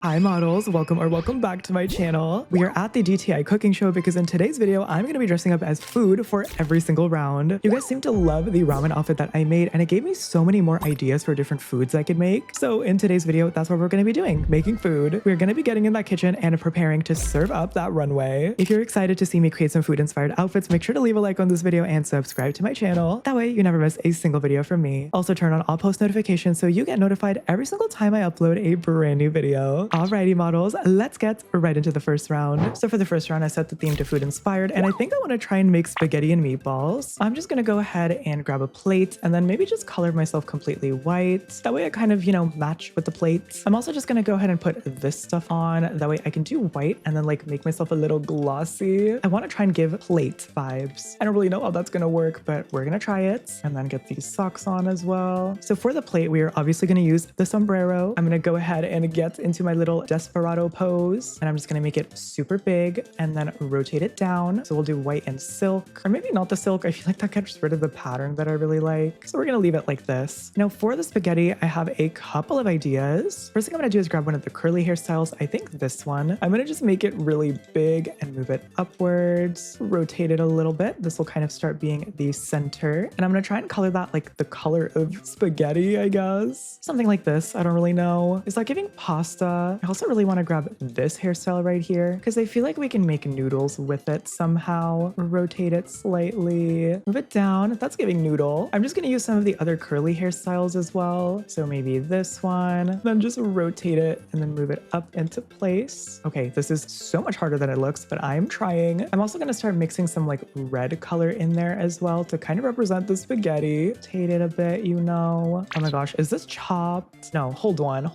Hi models, welcome back to my channel. We are at the DTI cooking show because in today's video, I'm going to be dressing up as food for every single round. You guys seem to love the ramen outfit that I made and it gave me so many more ideas for different foods I could make. So in today's video, that's what we're going to be doing, making food. We're going to be getting in that kitchen and preparing to serve up that runway. If you're excited to see me create some food inspired outfits, make sure to leave a like on this video and subscribe to my channel. That way you never miss a single video from me. Also turn on all post notifications so you get notified every single time I upload a brand new video. Alrighty models, let's get right into the first round. So for the first round, I set the theme to food inspired and I think I want to try and make spaghetti and meatballs. I'm just going to go ahead and grab a plate and then maybe just color myself completely white. That way I kind of, match with the plate. I'm also just going to go ahead and put this stuff on. That way I can do white and then like make myself a little glossy. I want to try and give plate vibes. I don't really know how that's going to work, but we're going to try it and then get these socks on as well. So for the plate, we are obviously going to use the sombrero. I'm going to go ahead and get into my little desperado pose and I'm just going to make it super big and then rotate it down. So we'll do white and silk, or maybe not the silk. I feel like that gets rid of the pattern that I really like. So we're going to leave it like this. Now for the spaghetti, I have a couple of ideas. First thing I'm going to do is grab one of the curly hairstyles. I think this one. I'm going to just make it really big and move it upwards, rotate it a little bit. This will kind of start being the center. And I'm going to try and color that like the color of spaghetti, I guess. Something like this. I don't really know. Is that giving pasta? I also really want to grab this hairstyle right here because I feel like we can make noodles with it somehow. Rotate it slightly, move it down. That's giving noodle. I'm just going to use some of the other curly hairstyles as well. So maybe this one, then just rotate it and then move it up into place. Okay, this is so much harder than it looks, but I'm trying. I'm also going to start mixing some like red color in there as well to kind of represent the spaghetti. Rotate it a bit, Oh my gosh, is this chopped? No, hold on.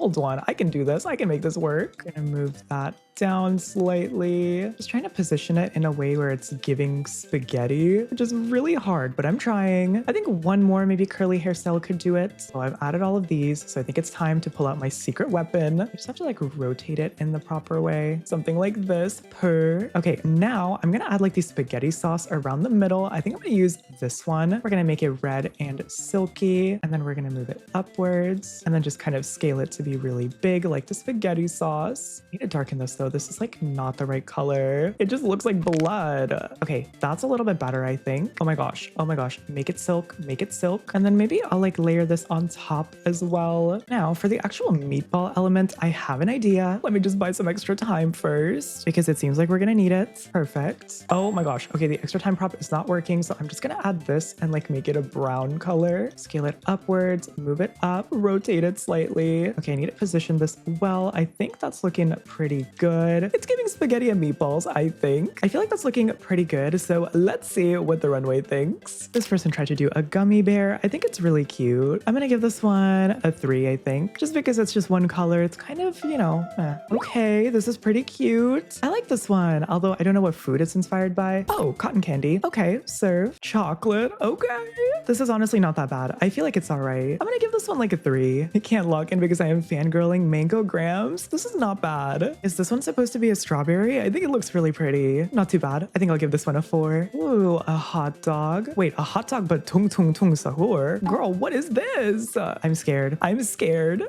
I can do this. I can make this work. Gonna move that down slightly. Just trying to position it in a way where it's giving spaghetti, which is really hard, but I'm trying. I think one more maybe curly hairstyle could do it. So I've added all of these. So I think it's time to pull out my secret weapon. I just have to like rotate it in the proper way. Something like this. Okay, now I'm gonna add like the spaghetti sauce around the middle. I think I'm gonna use this one. We're gonna make it red and silky, and then we're gonna move it upwards and then just kind of scale it to be really big like the spaghetti sauce. I need to darken this though. This is like not the right color. It just looks like blood. Okay, that's a little bit better, I think. Oh my gosh. Make it silk. And then maybe I'll like layer this on top as well. Now for the actual meatball element, I have an idea. Let me just buy some extra time first because it seems like we're gonna need it. Perfect. Oh my gosh. Okay, the extra time prop is not working. So I'm just gonna add this and like make it a brown color. Scale it upwards, move it up, rotate it slightly. Okay, I need to position this well. I think that's looking pretty good. It's giving spaghetti and meatballs, I think. I feel like that's looking pretty good. So let's see what the runway thinks. This person tried to do a gummy bear. I think it's really cute. I'm gonna give this one a 3, I think, just because it's just one color. It's kind of, Okay, this is pretty cute. I like this one, although I don't know what food it's inspired by. Oh, cotton candy. Okay, serve. Chocolate. Okay. This is honestly not that bad. I feel like it's all right. I'm gonna give this one like a 3. I can't lock in because I am fangirling mango grams. This is not bad. Is this one supposed to be a strawberry? I think it looks really pretty. Not too bad. I think I'll give this one a 4. Ooh, a hot dog. Wait, a hot dog but tung tung tung sahur. Girl, what is this? I'm scared.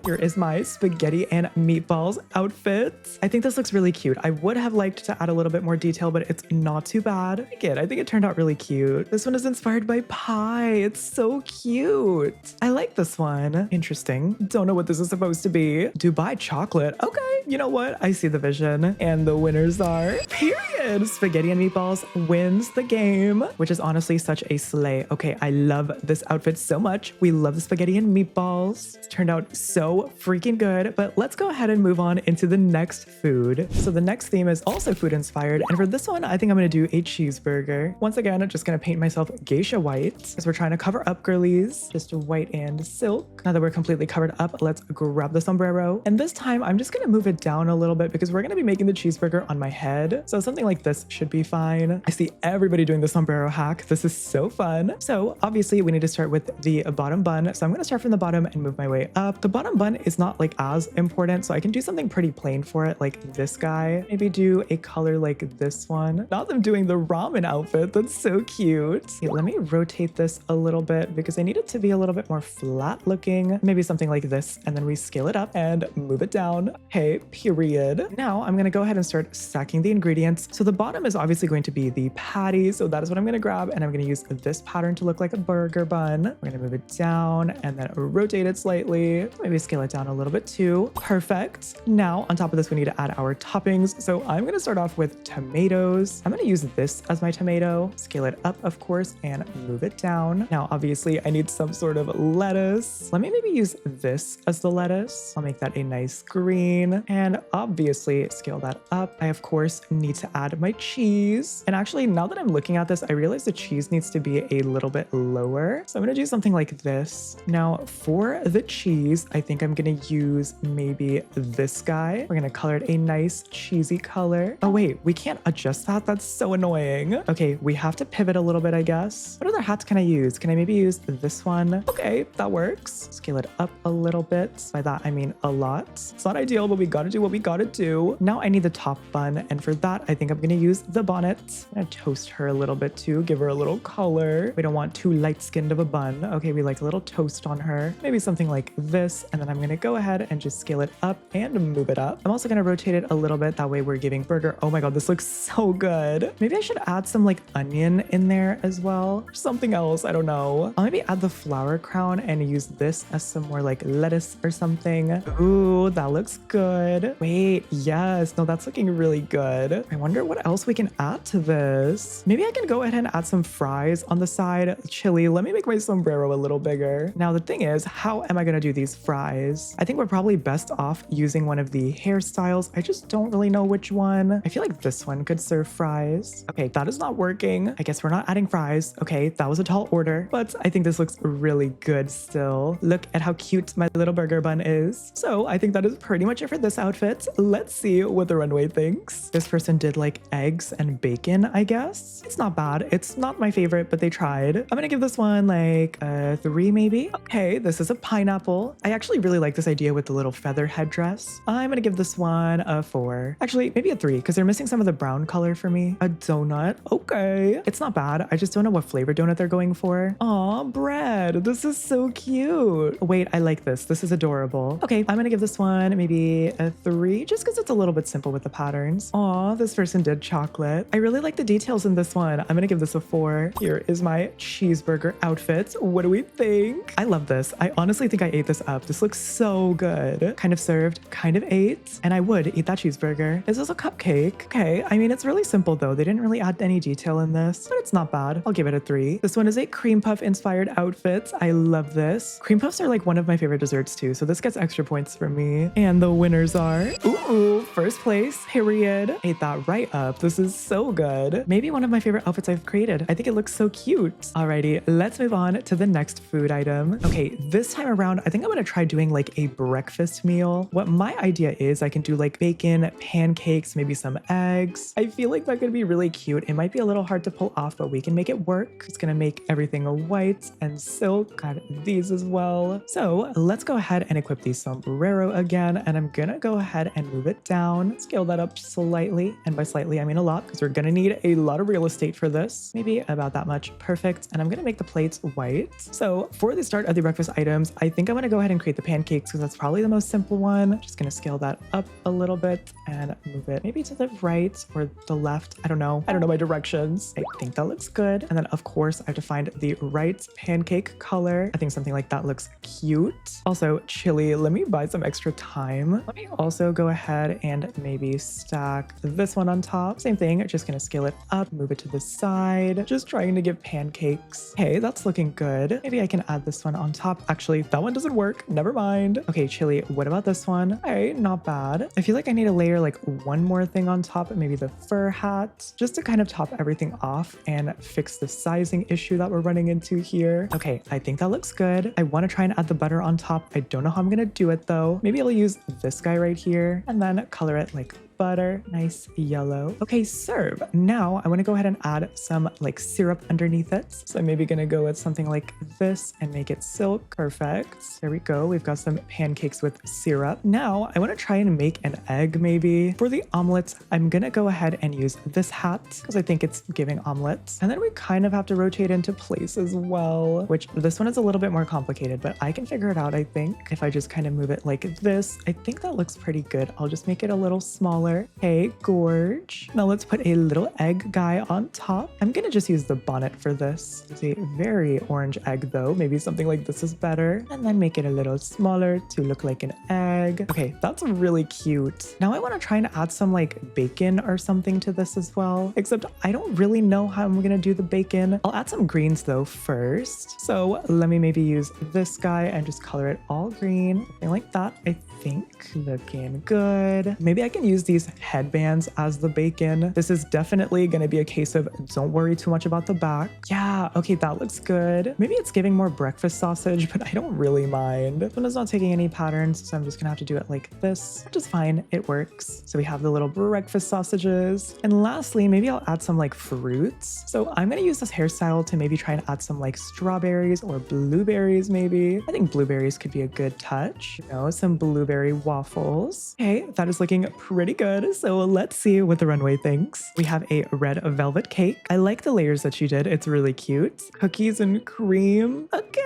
Here is my spaghetti and meatballs outfit. I think this looks really cute. I would have liked to add a little bit more detail, but it's not too bad. I think it turned out really cute. This one is inspired by pie. It's so cute. I like this one. Interesting. Don't know what this is supposed to be. Dubai chocolate. Okay. You know what? I see the vision. And the winners are, period, spaghetti and meatballs wins the game, which is honestly such a slay. Okay, I love this outfit so much. We love the spaghetti and meatballs. It's turned out so freaking good, but let's go ahead and move on into the next food. So the next theme is also food inspired. And for this one, I think I'm gonna do a cheeseburger. Once again, I'm just gonna paint myself geisha white because we're trying to cover up girlies. Just white and silk. Now that we're completely covered up, let's grab the sombrero. And this time I'm just gonna move it down a little bit because we're gonna be making the cheeseburger on my head. So something like like this should be fine. I see everybody doing the sombrero hack. This is so fun. So obviously we need to start with the bottom bun. So I'm going to start from the bottom and move my way up. The bottom bun is not like as important, so I can do something pretty plain for it, like this guy. Maybe do a color like this one. Now them doing the ramen outfit. That's so cute. Okay, let me rotate this a little bit because I need it to be a little bit more flat looking. Maybe something like this, and then we scale it up and move it down. Okay, period. Now I'm gonna go ahead and start stacking the ingredients. So the bottom is obviously going to be the patty. So that is what I'm gonna grab, and I'm gonna use this pattern to look like a burger bun. We're gonna move it down and then rotate it slightly. Maybe scale it down a little bit too. Perfect. Now on top of this, we need to add our toppings. So I'm gonna start off with tomatoes. I'm gonna use this as my tomato, scale it up, of course, and move it down. Now, obviously I need some sort of lettuce. Let me maybe use this as the lettuce. I'll make that a nice green, and obviously scale that up. I, of course, need to add my cheese. And actually, now that I'm looking at this, I realize the cheese needs to be a little bit lower. So I'm gonna do something like this. Now, for the cheese, I think I'm gonna use maybe this guy. We're gonna color it a nice cheesy color. Oh wait, we can't adjust that? That's so annoying. Okay, we have to pivot a little bit, I guess. What other hats can I use? Can I maybe use this one? Okay, that works. Scale it up a little bit. By that, I mean a lot. It's not ideal, but we gotta do what we gotta do. Now I need the top bun, and for that, I think I'm gonna use the bonnet. I'm gonna toast her a little bit too, give her a little color. We don't want too light-skinned of a bun. Okay, we like a little toast on her. Maybe something like this, and then I'm gonna go ahead and just scale it up and move it up. I'm also gonna rotate it a little bit. That way we're giving burger. Oh my god, this looks so good. Maybe I should add some like onion in there as well, or something else. I don't know. I'll maybe add the flower crown and use this as some more like lettuce or something. Ooh, that looks good. Wait, yes, no, that's looking really good. I wonder what else we can add to this. Maybe I can go ahead and add some fries on the side. Chili. Let me make my sombrero a little bigger. Now the thing is, how am I gonna do these fries? I think we're probably best off using one of the hairstyles. I just don't really know which one. I feel like this one could serve fries. Okay, that is not working. I guess we're not adding fries. Okay, that was a tall order, but I think this looks really good still. Look at how cute my little burger bun is. So I think that is pretty much it for this outfit. Let's see what the runway thinks. This person did like eggs and bacon, I guess. It's not bad. It's not my favorite, but they tried. I'm gonna give this one like a 3 maybe. Okay, this is a pineapple. I actually really like this idea with the little feather headdress. I'm gonna give this one a 4. Actually, maybe a 3 because they're missing some of the brown color for me. A donut. Okay. It's not bad. I just don't know what flavor donut they're going for. Aw, bread. This is so cute. Wait, I like this. This is adorable. Okay, I'm gonna give this one maybe a 3 just because it's a little bit simple with the patterns. Aw, this person did chocolate. I really like the details in this one. I'm gonna give this a 4. Here is my cheeseburger outfit. What do we think? I love this. I honestly think I ate this up. This looks so good. Kind of served, kind of ate, and I would eat that cheeseburger. This is a cupcake. Okay, I mean, it's really simple though. They didn't really add any detail in this, but it's not bad. I'll give it a 3. This one is a cream puff inspired outfit. I love this. Cream puffs are like one of my favorite desserts too, so this gets extra points for me. And the winners are, ooh, first place, period. Ate that right up. This is so good. Maybe one of my favorite outfits I've created. I think it looks so cute. Alrighty, let's move on to the next food item. Okay, this time around, I think I'm gonna try doing like a breakfast meal. What my idea is, I can do like bacon, pancakes, maybe some eggs. I feel like that could be really cute. It might be a little hard to pull off, but we can make it work. It's gonna make everything white and silk. Got these as well. So let's go ahead and equip the sombrero again. And I'm gonna go ahead and move it down, scale that up slightly. And by slightly, I mean a lot because we're gonna need a lot of real estate for this. Maybe about that much. Perfect. And I'm gonna make the plates white. So for the start of the breakfast items, I think I'm gonna go ahead and create the pancakes because that's probably the most simple one. Just gonna scale that up a little bit and move it maybe to the right or the left. I don't know. I don't know my directions. I think that looks good. And then of course I have to find the right pancake color. I think something like that looks cute. Also chili, let me buy some extra time. Let me also go ahead and maybe stack this one on top. Same thing, just gonna scale it up, move it to the side. Just trying to give pancakes. Okay, that's looking good. Maybe I can add this one on top. Actually, that one doesn't work. Never mind. Okay, chili, what about this one? Hey, not bad. I feel like I need to layer like one more thing on top, maybe the fur hat, just to kind of top everything off and fix the sizing issue that we're running into here. Okay, I think that looks good. I want to try and add the butter on top. I don't know how I'm gonna do it though. Maybe I'll use this guy right here and then color it like butter, nice yellow. Okay, serve. Now I want to go ahead and add some like syrup underneath it. So I'm maybe gonna go with something like this and make it silk. Perfect. There we go. We've got some pancakes with syrup. Now I want to try and make an egg maybe. For the omelets, I'm gonna go ahead and use this hat because I think it's giving omelets. And then we kind of have to rotate into place as well, which this one is a little bit more complicated, but I can figure it out, I think. If I just kind of move it like this, I think that looks pretty good. I'll just make it a little smaller. Okay, gorge. Now let's put a little egg guy on top. I'm gonna just use the bonnet for this. It's a very orange egg though. Maybe something like this is better. And then make it a little smaller to look like an egg. Okay, that's really cute. Now I want to try and add some like bacon or something to this as well, except I don't really know how I'm gonna do the bacon. I'll add some greens though first. So let me maybe use this guy and just color it all green. Something like that, I think. Looking good. Maybe I can use these headbands as the bacon. This is definitely gonna be a case of don't worry too much about the back. Yeah, okay, that looks good. Maybe it's giving more breakfast sausage, but I don't really mind. This one is not taking any patterns, so I'm just gonna have to do it like this, which is fine. It works. So we have the little breakfast sausages. And lastly, maybe I'll add some like fruits. So I'm gonna use this hairstyle to maybe try and add some like strawberries or blueberries maybe. I think blueberries could be a good touch. You know, some blueberry waffles. Okay, that is looking pretty good. So let's see what the Runway thinks. We have a red velvet cake. I like the layers that she did. It's really cute. Cookies and cream. Okay.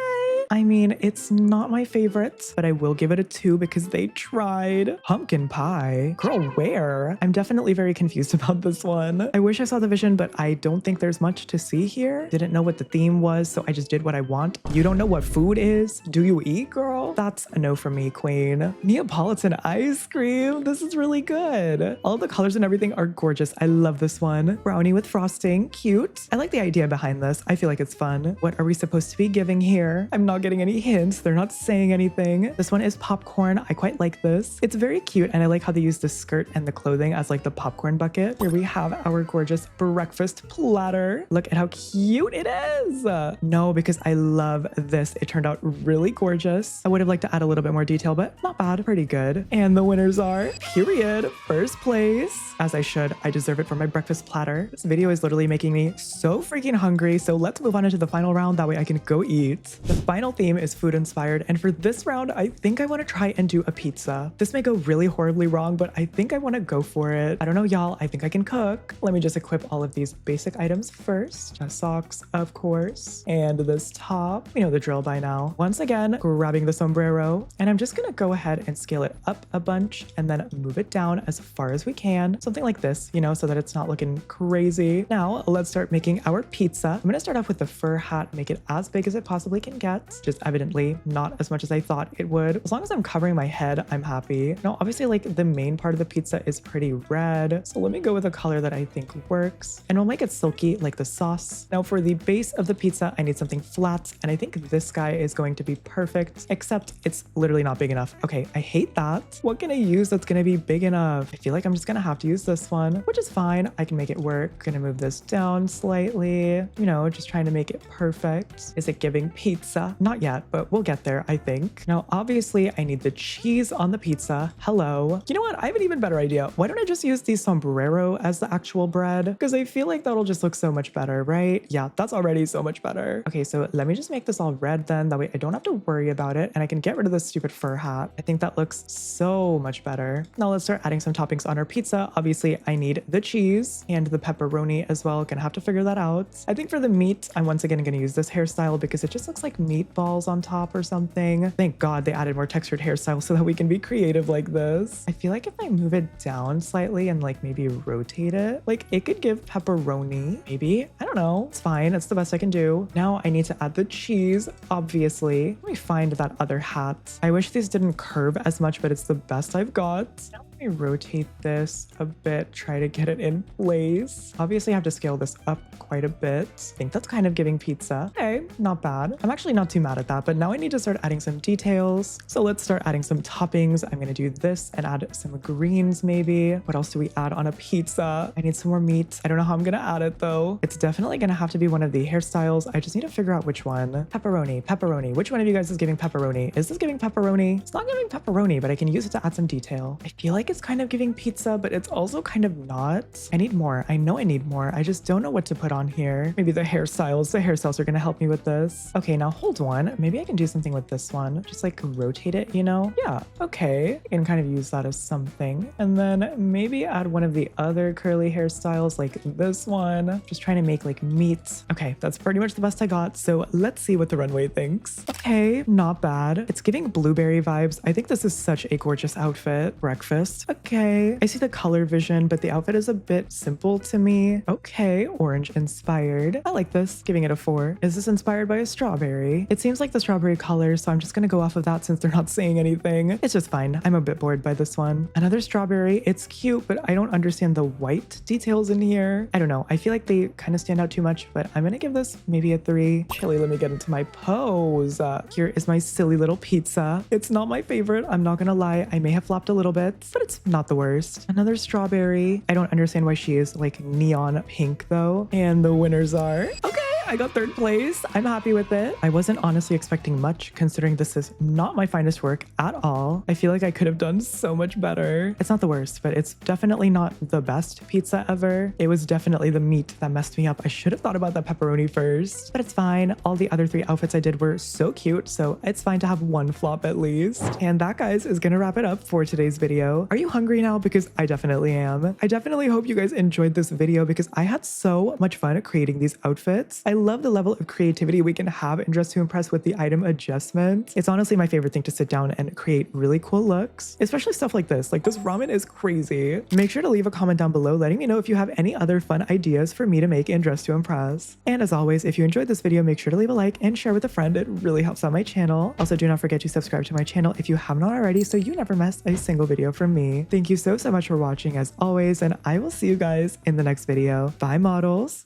I mean, it's not my favorite, but I will give it a 2 because they tried. Pumpkin pie. Girl, where? I'm definitely very confused about this one. I wish I saw the vision, but I don't think there's much to see here. Didn't know what the theme was, so I just did what I want. You don't know what food is? Do you eat, girl? That's a no from me, queen. Neapolitan ice cream. This is really good. All the colors and everything are gorgeous. I love this one. Brownie with frosting. Cute. I like the idea behind this. I feel like it's fun. What are we supposed to be giving here? I'm not getting any hints. They're not saying anything. This one is popcorn. I quite like this. It's very cute, and I like how they use the skirt and the clothing as like the popcorn bucket. Here we have our gorgeous breakfast platter. Look at how cute it is. No, because I love this. It turned out really gorgeous. I would have liked to add a little bit more detail, but not bad. Pretty good. And the winners are, period, first place. As I should. I deserve it for my breakfast platter. This video is literally making me so freaking hungry. So let's move on into the final round. That way I can go eat. The final theme is food inspired. And for this round, I think I want to try and do a pizza. This may go really horribly wrong, but I think I want to go for it. I don't know, y'all. I think I can cook. Let me just equip all of these basic items first. Socks, of course. And this top. You know the drill by now. Once again, grabbing the sombrero. And I'm just going to go ahead and scale it up a bunch and then move it down as far as we can. Something like this, you know, so that it's not looking crazy. Now, let's start making our pizza. I'm going to start off with the fur hat, make it as big as it possibly can get. Just evidently not as much as I thought it would. As long as I'm covering my head, I'm happy. Now, obviously, like the main part of the pizza is pretty red. So let me go with a color that I think works. And we'll make it silky like the sauce. Now, for the base of the pizza, I need something flat. And I think this guy is going to be perfect, except it's literally not big enough. Okay, I hate that. What can I use that's going to be big enough? I feel like I'm just going to have to use this one, which is fine. I can make it work. Gonna move this down slightly, you know, just trying to make it perfect. Is it giving pizza? Not yet, but we'll get there, I think. Now, obviously, I need the cheese on the pizza. Hello. You know what? I have an even better idea. Why don't I just use the sombrero as the actual bread? Because I feel like that'll just look so much better, right? Yeah, that's already so much better. Okay, so let me just make this all red then. That way I don't have to worry about it, and I can get rid of this stupid fur hat. I think that looks so much better. Now let's start adding some toppings on our pizza. Obviously, I need the cheese and the pepperoni as well. Gonna have to figure that out. I think for the meat, I'm once again gonna use this hairstyle because it just looks like meatballs on top or something. Thank God they added more textured hairstyles so that we can be creative like this. I feel like if I move it down slightly and like maybe rotate it, like it could give pepperoni, maybe. I don't know. It's fine. It's the best I can do. Now I need to add the cheese, obviously. Let me find that other hat. I wish these didn't curve as much, but it's the best I've got. Now let me rotate this a bit, try to get it in place. Obviously I have to scale this up quite a bit. I think that's kind of giving pizza. Okay, not bad. I'm actually not too mad at that, but now I need to start adding some details. So let's start adding some toppings. I'm gonna do this and add some greens maybe. What else do we add on a pizza? I need some more meat. I don't know how I'm gonna add it though. It's definitely gonna have to be one of the hairstyles. I just need to figure out which one. Pepperoni, pepperoni. Which one of you guys is giving pepperoni? Is this giving pepperoni? It's not giving pepperoni, but I can use it to add some detail. I feel like like it's kind of giving pizza, but it's also kind of not. I need more. I know I need more. I just don't know what to put on here. Maybe the hairstyles. The hairstyles are gonna help me with this. Okay, now hold on. Maybe I can do something with this one. Just like rotate it, you know? Yeah, okay. I can kind of use that as something. And then maybe add one of the other curly hairstyles like this one. Just trying to make like meat. Okay, that's pretty much the best I got. So let's see what the runway thinks. Okay, not bad. It's giving blueberry vibes. I think this is such a gorgeous outfit. Breakfast. Okay, I see the color vision, but the outfit is a bit simple to me. Okay, orange inspired. I like this, giving it a 4. Is this inspired by a strawberry? It seems like the strawberry color, so I'm just gonna go off of that since they're not saying anything. It's just fine. I'm a bit bored by this one. Another strawberry. It's cute, but I don't understand the white details in here. I don't know. I feel like they kind of stand out too much, but I'm gonna give this maybe a 3. Chili, let me get into my pose. Here is my silly little pizza. It's not my favorite. I'm not gonna lie. I may have flopped a little bit, but it's not the worst. Another strawberry. I don't understand why she is like neon pink though. And the winners are... Okay, I got 3rd place. I'm happy with it. I wasn't honestly expecting much considering this is not my finest work at all. I feel like I could have done so much better. It's not the worst, but it's definitely not the best pizza ever. It was definitely the meat that messed me up. I should have thought about that pepperoni first, but it's fine. All the other 3 outfits I did were so cute, so it's fine to have 1 flop at least. And that, guys, is gonna wrap it up for today's video. Are you hungry now? Because I definitely am. I definitely hope you guys enjoyed this video because I had so much fun creating these outfits. I love the level of creativity we can have in Dress to Impress with the item adjustment. It's honestly my favorite thing to sit down and create really cool looks, especially stuff like this. Like this ramen is crazy. Make sure to leave a comment down below letting me know if you have any other fun ideas for me to make in Dress to Impress. And as always, if you enjoyed this video, make sure to leave a like and share with a friend. It really helps out my channel. Also, do not forget to subscribe to my channel if you have not already so you never miss a single video from me. Thank you so much for watching as always, and I will see you guys in the next video. Bye, models.